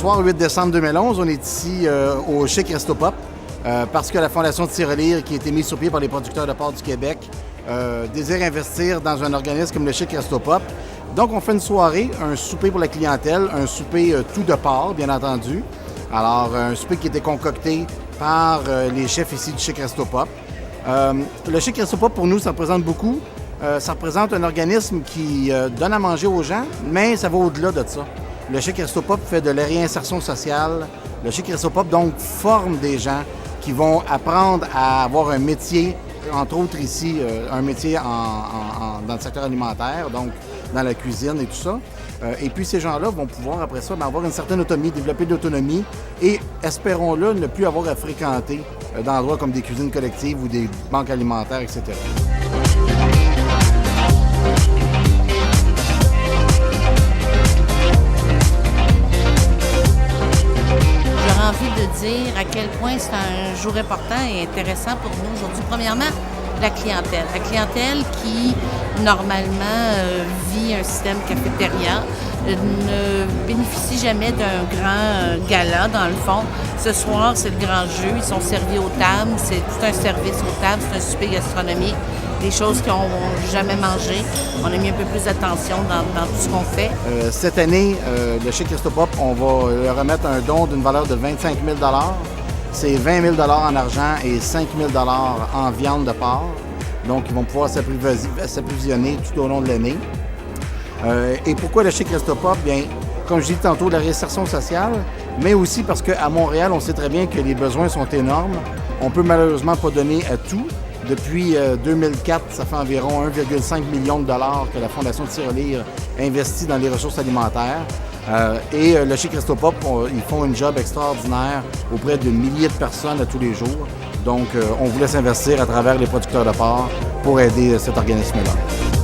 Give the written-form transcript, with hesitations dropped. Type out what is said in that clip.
soir, 8 décembre 2011, on est ici au Chic Resto Pop parce que la Fondation Tirelire, qui a été mise sur pied par les producteurs de porc du Québec, désire investir dans un organisme comme le Chic Resto Pop. Donc, on fait une soirée, un souper pour la clientèle, un souper tout de porc, bien entendu. Alors, un souper qui était concocté par les chefs ici du Chic Resto Pop. Le Chic Resto Pop, pour nous, ça représente beaucoup. Ça représente un organisme qui donne à manger aux gens, mais ça va au-delà de ça. Le Chic Resto Pop fait de la réinsertion sociale. Le Chic Resto Pop, donc, forme des gens qui vont apprendre à avoir un métier, entre autres ici, un métier dans le secteur alimentaire, donc dans la cuisine et tout ça. Et puis, ces gens-là vont pouvoir, après ça, avoir une certaine autonomie, développer de l'autonomie et, espérons-le, ne plus avoir à fréquenter d'endroits comme des cuisines collectives ou des banques alimentaires, etc. J'aurais envie de dire à quel point c'est un jour important et intéressant pour nous aujourd'hui. Premièrement, la clientèle. La clientèle qui, normalement, vit un système cafétéria, ne bénéficie jamais d'un grand gala, dans le fond. Ce soir, c'est le grand jeu. Ils sont servis aux tables. C'est tout un service aux tables. C'est un souper gastronomique. Des choses qu'ils n'ont jamais mangé. On a mis un peu plus d'attention dans tout ce qu'on fait. Cette année, le Chic Resto Pop, on va leur remettre un don d'une valeur de 25 000 $. C'est 20 000 $ en argent et 5 000 $ en viande de porc. Donc, ils vont pouvoir s'approvisionner tout au long de l'année. Et pourquoi le Chic Resto Pop? Bien, comme je disais tantôt, la réinsertion sociale, mais aussi parce qu'à Montréal, on sait très bien que les besoins sont énormes. On ne peut malheureusement pas donner à tout. Depuis 2004, ça fait environ 1,5 million de dollars que la Fondation Tirelire investit dans les ressources alimentaires. Et le Chic Resto Pop, ils font un job extraordinaire auprès de milliers de personnes à tous les jours. Donc, on voulait s'investir à travers les producteurs de porc pour aider cet organisme-là.